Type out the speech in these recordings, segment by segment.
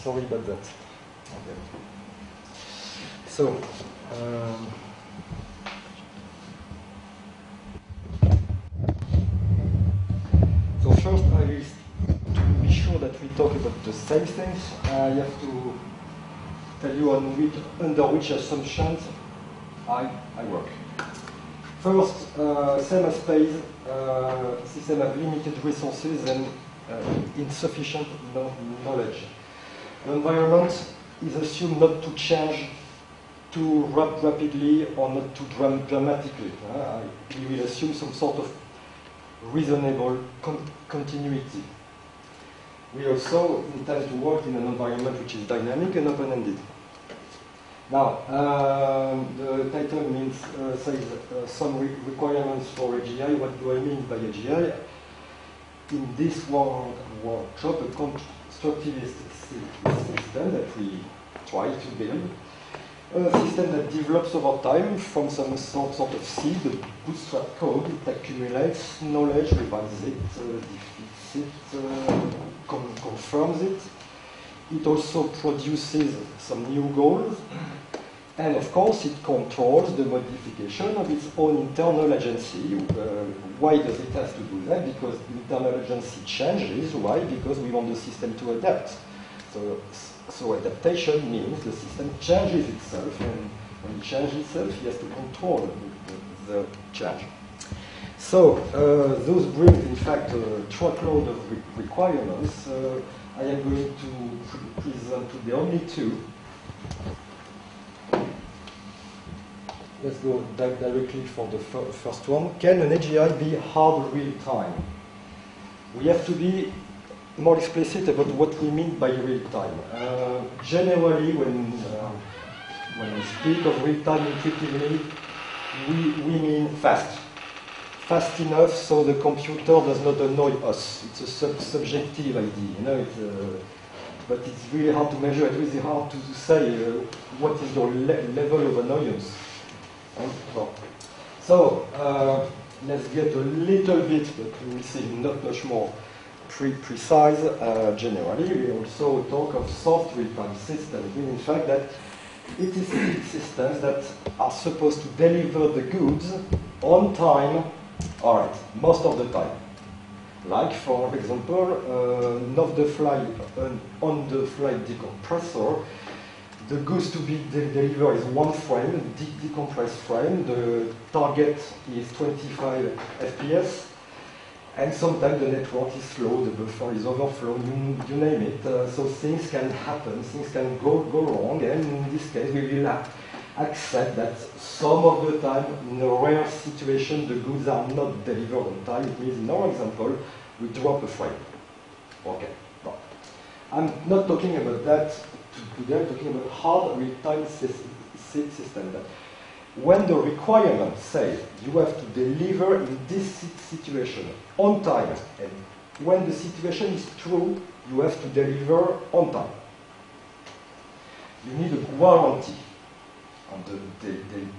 sorry about that. Okay. So, first I will, to be sure that we talk about the same things, I have to tell you under which assumptions I work. First, same as space, systems have limited resources and insufficient knowledge. The environment is assumed not to change too rapidly or not too dramatically. We will assume some sort of reasonable continuity. We also intend to work in an environment which is dynamic and open-ended. Now, the title says some requirements for AGI. What do I mean by AGI? In this workshop, a constructivist system that we try to build, a system that develops over time from some sort of seed, bootstrap code. It accumulates knowledge, revises it, defeats it, confirms it. It also produces some new goals. And of course, it controls the modification of its own internal agency. Why does it have to do that? Because internal agency changes. Why? Because we want the system to adapt. So adaptation means the system changes itself, and when it changes itself, it has to control the change. So those bring, in fact, a truckload of requirements. I am going to present today only two. Let's go directly for the first one. Can an AGI be hard real time? We have to be more explicit about what we mean by real time. Generally, when we speak of real time intuitively, we mean fast. Fast enough so the computer does not annoy us. It's a subjective idea, but it's really hard to measure. It's really hard to say what is your level of annoyance. So let's get a little bit, but we will see not much more precise. Generally, we also talk of soft real-time systems. In fact, that it is systems that are supposed to deliver the goods on time. All right, most of the time. Like, for example, on-the-fly decompressor. The goods to be delivered is one frame, decompressed frame. The target is 25 FPS. And sometimes the network is slow, the buffer is overflowing, you name it. So things can happen, things can go wrong. And in this case, we will accept that some of the time, in a rare situation, the goods are not delivered on time. It means, in our example, we drop a frame. Okay. Well, I'm not talking about that today. I'm talking about hard real-time system. That when the requirement says you have to deliver in this situation on time, and when the situation is true, you have to deliver on time. You need a guarantee on the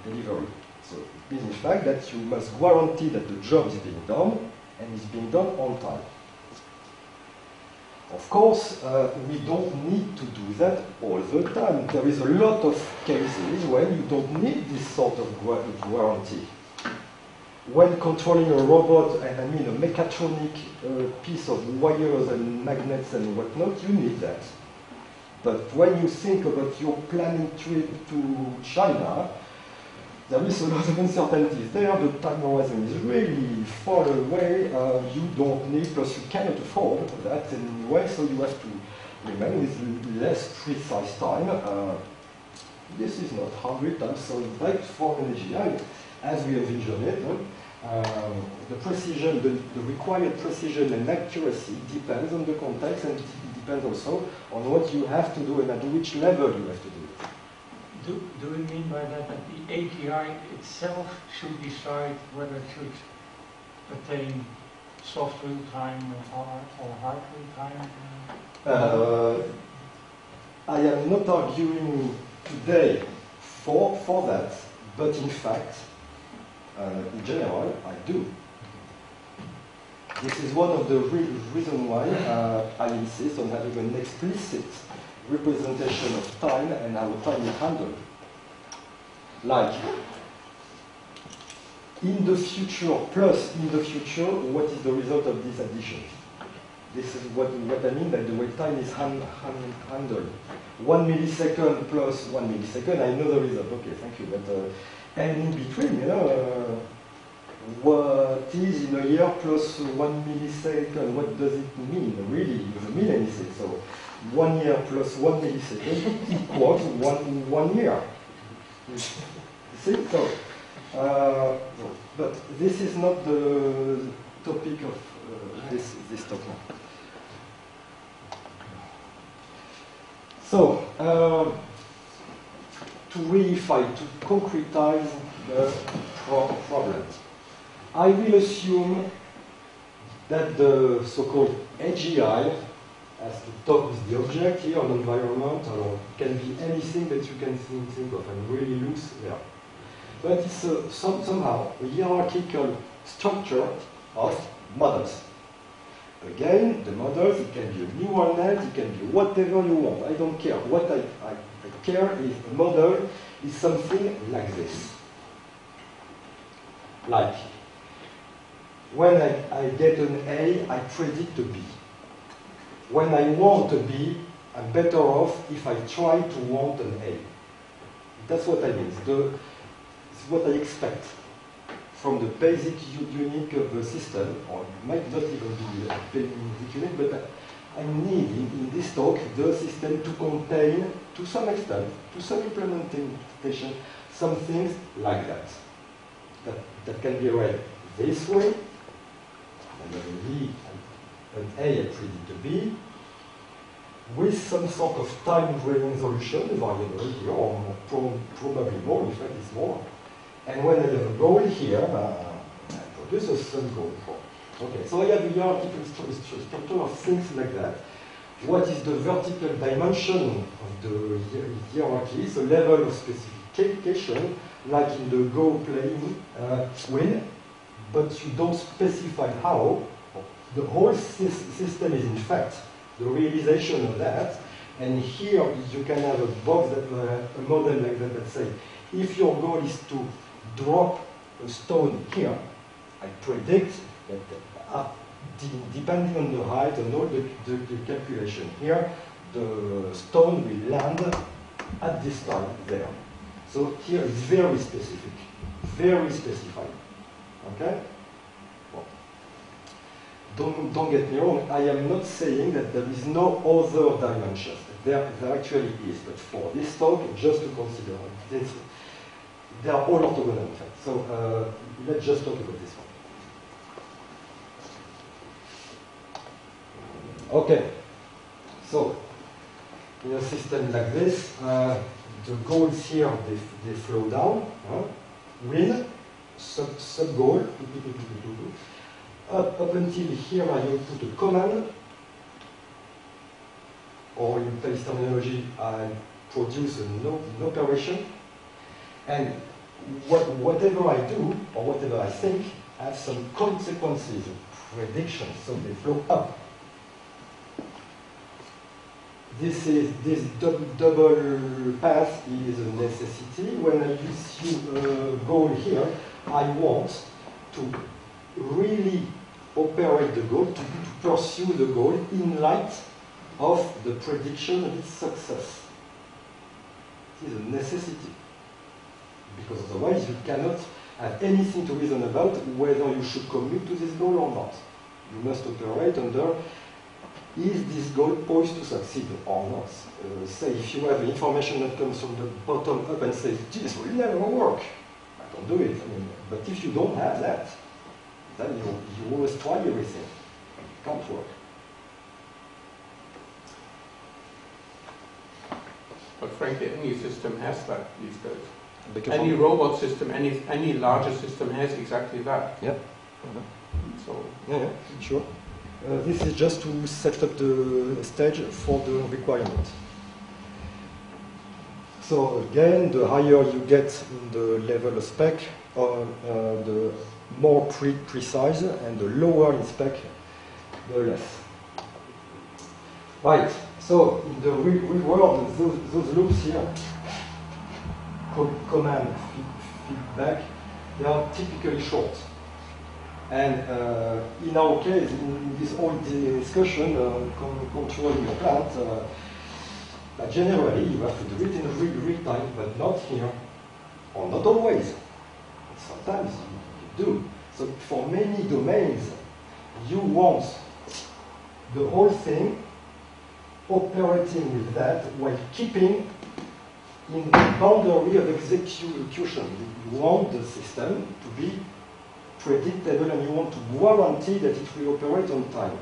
delivery. So it means, in fact, that you must guarantee that the job is being done and is being done on time. Of course, we don't need to do that all the time. There is a lot of cases when you don't need this sort of guarantee. When controlling a robot, and I mean a mechatronic piece of wires and magnets and whatnot, you need that. But when you think about your planning trip to China, there is a lot of uncertainties there. The time horizon is really far away. You don't need, plus you cannot afford that anyway, so you have to remain with less precise time. This is not hard real time, so in fact, for an AGI, as we envision it, the precision, the required precision and accuracy depends on the context, and it depends also on what you have to do and at which level you have to do it. Do we mean by that the AGI itself should decide whether it should attain soft real time or hard real time? I am not arguing today for that, but in fact, in general, I do. This is one of the reasons why I insist on having an explicit representation of time and how time is handled. Like, in the future plus in the future, what is the result of this addition? This is what I mean by the way time is handled. 1 millisecond plus 1 millisecond, I know the result. Okay, thank you. But and in between, you know, what is in a year plus 1 millisecond? What does it mean? Really, the millisecond. So 1 year plus 1 millisecond equals one year. You see? So, but this is not the topic of this talk now. So, to reify, to concretize the problem, I will assume that the so-called AGI has to talk with the object here on environment, or it can be anything that you can think of, and really loose there. But it's somehow a hierarchical structure of models. Again, the models, it can be a neural net, it can be whatever you want. I don't care. What I care is a model is something like this. Like, when I get an A, I predict a B. When I want a B, I'm better off if I try to want an A. That's what I mean. It's what I expect from the basic unique of the system, or it might not even be basic unique, but I need in this talk the system to contain, to some extent, to some implementation, some things like that. That can be read this way, and then B, an A I predict a B, with some sort of time-driven solution, a variable here, or probably more, in fact it's more. And when I have a goal here, I produce some goal for. Okay, so I have a hierarchical structure of things like that. What is the vertical dimension of the hierarchy? So level of specification, like in the Go playing win, but you don't specify how. The whole system is in fact the realization of that. And here you can have a box that a model like that say, if your goal is to drop a stone here, I predict that depending on the height and all the calculation here, the stone will land at this time there. So here it's very specific, very specified. Okay? Well, don't get me wrong, I am not saying that there is no other dimensions. There actually is, but for this talk, just to consider this, they are all orthogonal in fact. So let's just talk about this one. Okay, so in a system like this, the goals here, they flow down. Win, sub-goal, up until here I output a command, or in Thales terminology, I produce an operation, and whatever I do, or whatever I think, has some consequences, predictions, so they flow up. This double path is a necessity. When I use a goal here, I want to really operate the goal, to pursue the goal in light of the prediction of its success. It is a necessity. Because otherwise you cannot have anything to reason about whether you should commit to this goal or not. You must operate under, is this goal poised to succeed or not? Say if you have information that comes from the bottom up and says, this will never work, I don't do it. I mean, but if you don't have that, then you always try everything. It can't work. But frankly, any system has that these days. Any robot system, any larger system has exactly that. Yeah. So. Yeah, sure. This is just to set up the stage for the requirement. So again, the higher you get in the level of spec, the more precise, and the lower in spec, the less. Right. So in the real world, those loops here, command, feedback, they are typically short. And in our case, in this whole discussion, controlling your plant, generally you have to do it in real time, but not here, or not always. Sometimes you do. So for many domains, you want the whole thing operating with that while keeping in the boundary of execution. You want the system to be predictable and you want to guarantee that it will operate on time.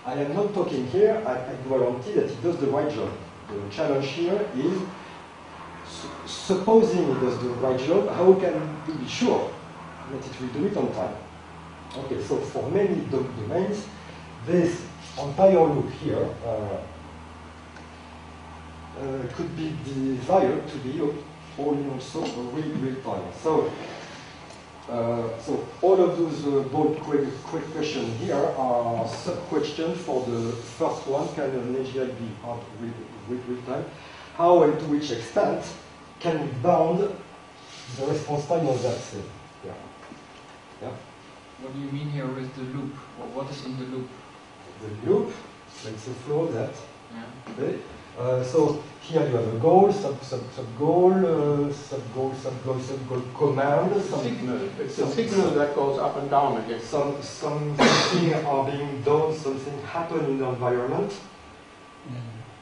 I am not talking here, I guarantee that it does the right job. The challenge here is, supposing it does the right job, how can we be sure that it will do it on time? Okay, so for many domains, this entire loop here could be desired to be also real time. So, so all of those bold quick questions here are sub-questions for the first one. Can an AGI be hard real time? How and to which extent can we bound the response time of that thing? Yeah. Yeah. What do you mean here with the loop? Or what is in the loop? The loop, let's flow that. Yeah. Okay. So here you have a goal, sub-goal, command. Signal. It's a signal that goes up and down again. Something are being done, something happen in the environment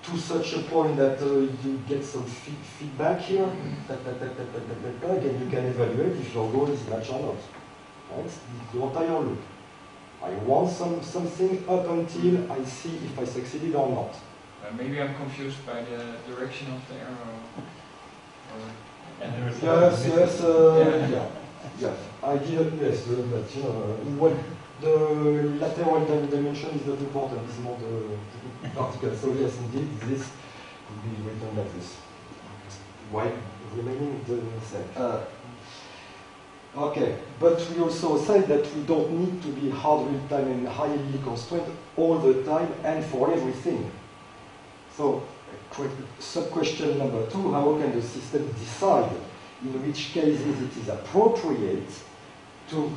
to such a point that you get some feedback here, and you can evaluate if your goal is matched or not. Right? The entire loop. I want something up until I see if I succeeded or not. Maybe I'm confused by the direction of the arrow. Yes. I didn't, yes, but you know, what the lateral dimension is not important, it's more the particle. So yes, indeed, this could be written like this, while remaining the same. Okay, but we also said that we don't need to be hard real time and highly constrained all the time and for everything. So, sub-question number 2, how can the system decide in which cases it is appropriate to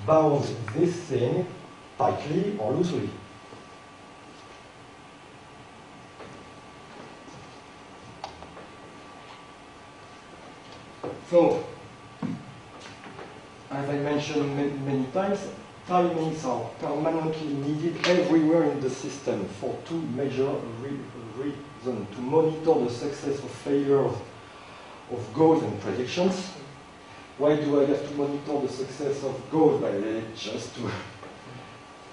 bound this thing tightly or loosely? So, as I mentioned many times, timings are permanently needed everywhere in the system for two major reasons. To monitor the success or failure of goals and predictions. Why do I have to monitor the success of goals? Just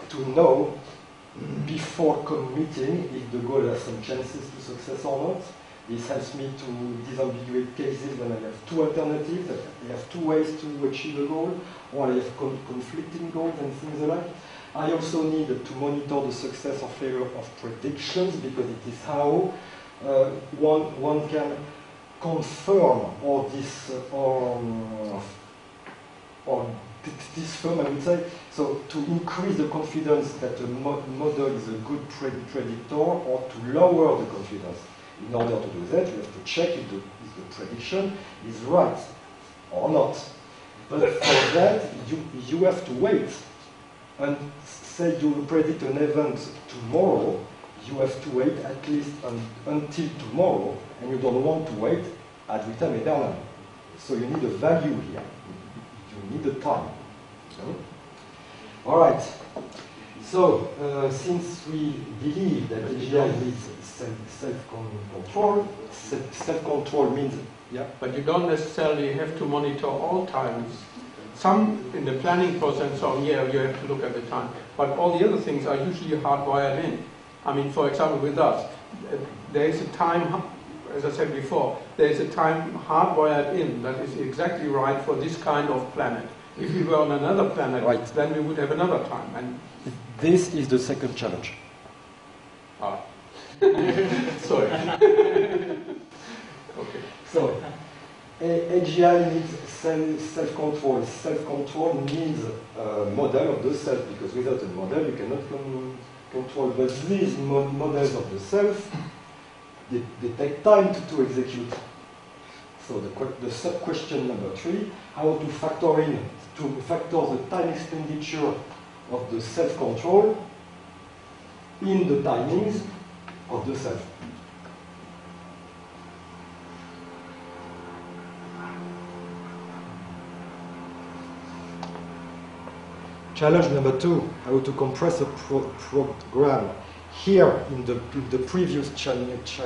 to know before committing if the goal has some chances to success or not. This helps me to disambiguate cases when I have two alternatives, that I have two ways to achieve a goal, or I have conflicting goals and things like. I also need to monitor the success or failure of predictions, because it is how one can confirm or disfirm, I would say. So to increase the confidence that a model is a good predictor, or to lower the confidence. In order to do that, you have to check if the prediction is right or not. But for that, you have to wait. And say you predict an event tomorrow, you have to wait at least until tomorrow, and you don't want to wait ad vitam aeternam. So you need a value here. You need a time. All right. So since we believe that AGI needs self-control, self-control means, yeah. But you don't necessarily have to monitor all times. Some in the planning process and so on, yeah, you have to look at the time. But all the other things are usually hardwired in. I mean, for example, with us, there is a time, as I said before, there is a time hardwired in that is exactly right for this kind of planet. If we were on another planet, right, then we would have another time. And this is the second challenge. Ah. Sorry. Okay. So, AGI needs self-control. Self-control needs a model of the self, because without a model you cannot control, but these models of the self, they take time to execute. So the sub-question number 3, how to factor the time expenditure of the self-control in the timings of the self. Challenge number 2, how to compress a program. Here, in the previous challenge,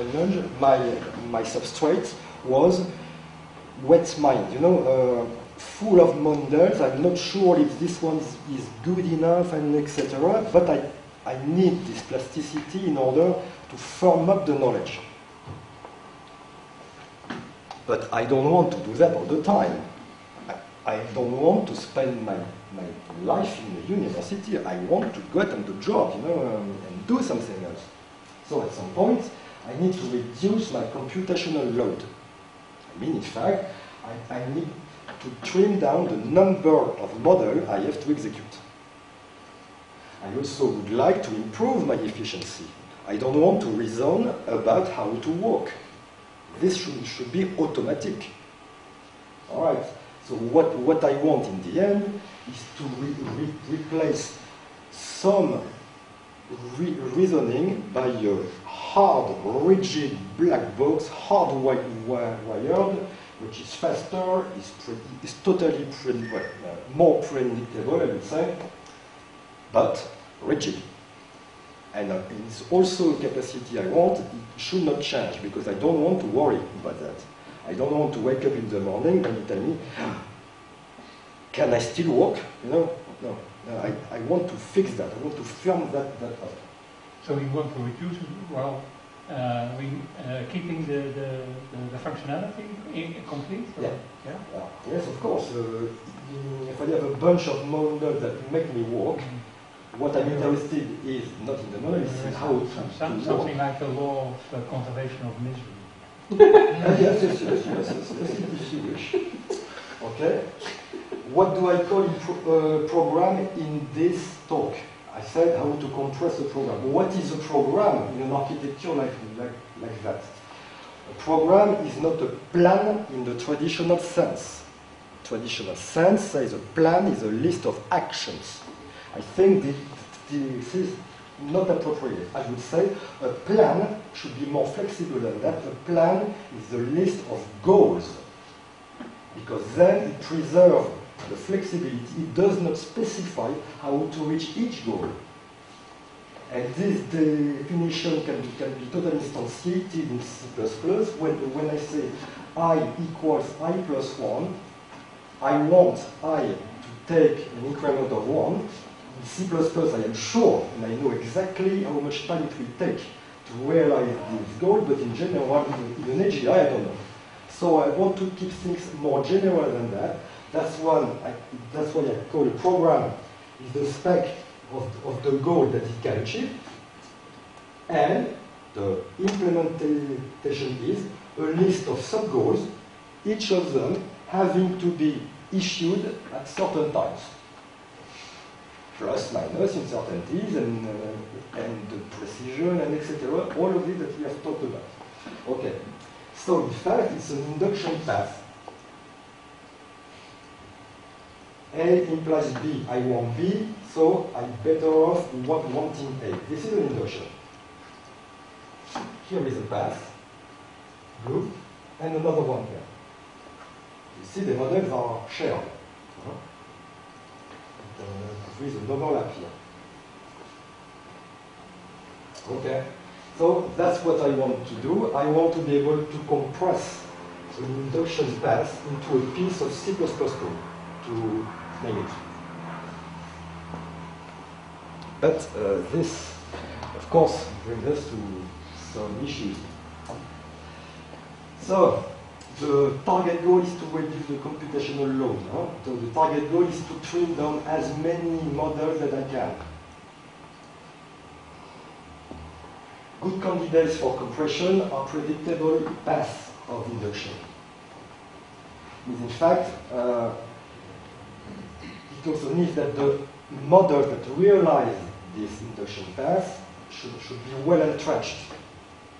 my substrate was wet mind, full of models. I'm not sure if this one is good enough, and etc. But I need this plasticity in order to firm up the knowledge. But I don't want to do that all the time. I don't want to spend my life in the university. I want to get on the job, and do something else. So at some point, I need to reduce my computational load. I mean, in fact, I need to trim down the number of models I have to execute. I also would like to improve my efficiency. I don't want to reason about how to work. This should be automatic. All right. So what I want in the end is to replace some reasoning by a hard, rigid black box, hardwired, which is faster, is totally more predictable, I would say, but rigid. And it's also a capacity I want. It should not change, because I don't want to worry about that. I don't want to wake up in the morning and you tell me, can I still work? No. I want to fix that. I want to firm that up. So you want to reduce it while keeping the functionality complete? Yeah. Yes, of course. If I have a bunch of models that make me work, what I'm interested is not in the model, it's how to something like the law of conservation of misery. Yes, if you wish. Okay. What do I call a program in this talk? I said how to compress a program. What is a program in an architecture like that? A program is not a plan in the traditional sense. Traditional sense says a plan is a list of actions. I think this is not appropriate. I would say a plan should be more flexible than that. A plan is a list of goals, because then it preserves the flexibility. It does not specify how to reach each goal. And this definition can be totally instantiated in C++. When I say I equals I plus 1, I want I to take an increment of 1. In C++, I am sure, and I know exactly how much time it will take to realize this goal, but in general, in an AGI, I don't know. So I want to keep things more general than that. That's why I call a program is the spec of the goal that it can achieve, and the implementation is a list of sub-goals, each of them having to be issued at certain times. Plus, minus, uncertainties, and the precision, and etc. All of it that we have talked about. Okay. So, in fact, it's an induction path. A implies B. I want B, so I'm better off wanting A. This is an induction. Here is a path, blue, and another one here. You see, the models are shared. There is an overlap here. Okay, so that's what I want to do. I want to be able to compress an induction path into a piece of C++ code to name it. But this, of course, brings us to some issues. So, the target goal is to reduce the computational load. So the target goal is to trim down as many models as I can. Good candidates for compression are predictable paths of induction. In fact, it also means that the models that realize this induction path should be well entrenched.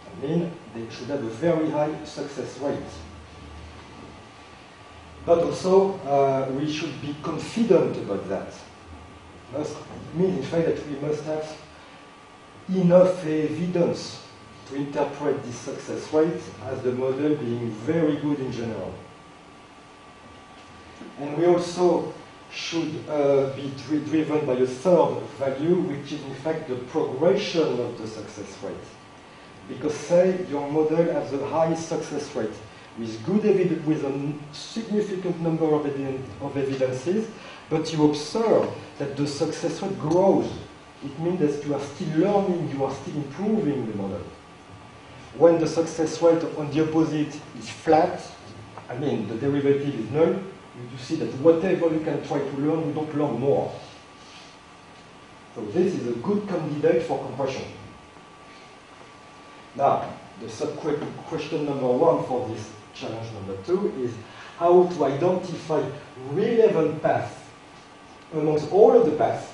I mean, they should have a very high success rate. But also, we should be confident about that. It means, in fact, that we must have enough evidence to interpret this success rate as the model being very good in general. And we also should be driven by a third value, which is in fact the progression of the success rate. Because say your model has a high success rate with good evidence, with a significant number of evidences, but you observe that the success rate grows. It means that you are still learning, you are still improving the model. When the success rate on the opposite is flat, I mean the derivative is null, you see that whatever you can try to learn, you don't learn more. So this is a good candidate for compression. Now, the sub-question number one for this challenge number two is how to identify relevant paths amongst all of the paths.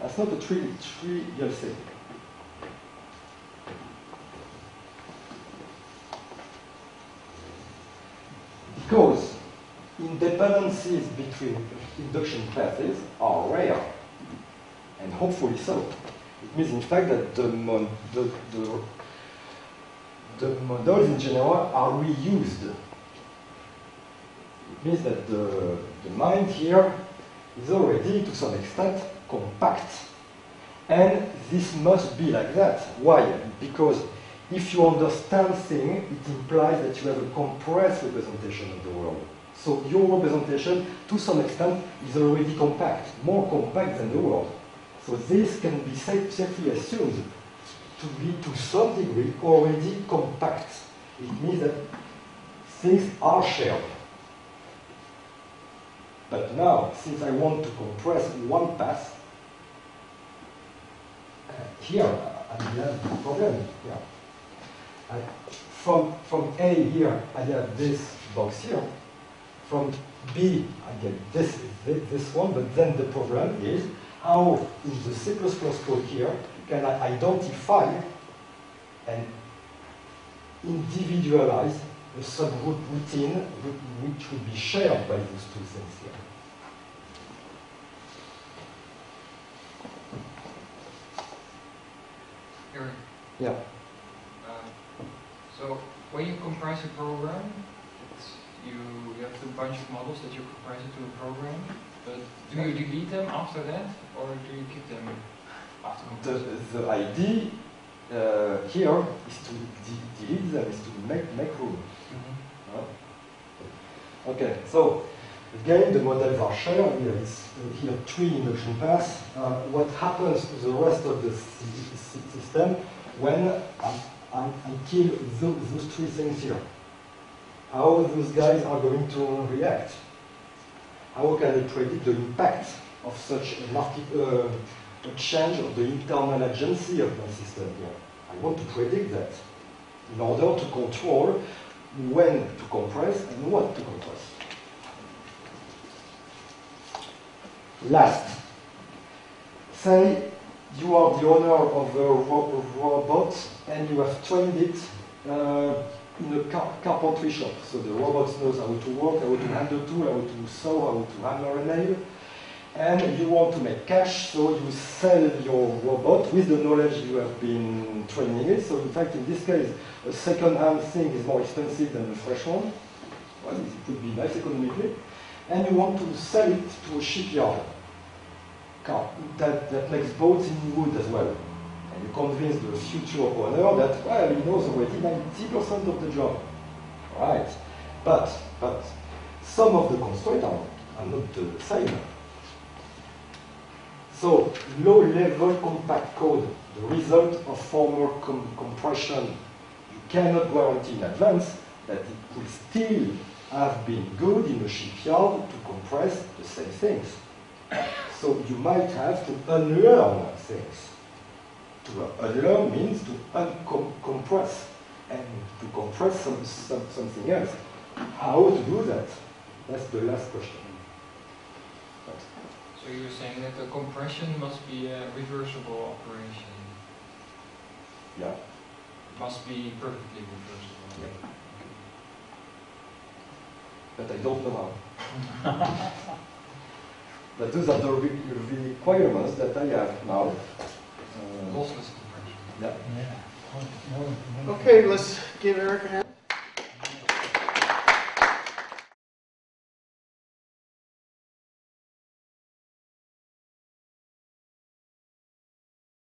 That's not a trivial thing. Because independencies between induction classes are rare, and hopefully so. It means, in fact, that the models in general are reused. It means that the mind here is already, to some extent, compact. And this must be like that. Why? Because if you understand things, it implies that you have a compressed representation of the world. So your representation, to some extent, is already compact, more compact than the world. So this can be safely assumed to be, to some degree, already compact. It means that things are shared. But now, since I want to compress one path, here I have the problem. Here. From A here, I have this box here. From B, I get this one, but then the problem is how in the C++ code here can I identify and individualize a subgroup routine which would be shared by those two things here. Eric. Yeah. So when you compress a program, you have a bunch of models that you compress into a program, but do you delete them after that, or do you keep them after compression? The idea here is to delete them, is to make room. Okay, so again, the models are shared. Here is here three induction paths. What happens to the rest of the system when I kill those three things here? How those guys are going to react? How can I predict the impact of such a change of the internal agency of my system here? I want to predict that in order to control when to compress and what to compress. Last, say you are the owner of a robot and you have trained it in a carpentry shop. So the robot knows how to work, how to handle a tool, how to saw, how to hammer a nail. And you want to make cash, so you sell your robot with the knowledge you have been training it. So in fact, in this case, a second-hand thing is more expensive than a fresh one. Well, it would be nice economically. And you want to sell it to a shipyard that makes boats in wood as well. And you convince the future owner that, well, he knows already 90% of the job. Right. But some of the constraints are not the same. So low-level compact code, the result of formal compression, you cannot guarantee in advance that it will still have been good in a shipyard to compress the same things. So you might have to unlearn things. To unlearn means to uncompress and to compress something else. How to do that? That's the last question. So you're saying that the compression must be a reversible operation? Yeah. It must be perfectly reversed. Yeah. But I don't know how. But those are the requirements that I have now. Lossless compression. Yeah. Yeah. Okay, let's give Eric a hand.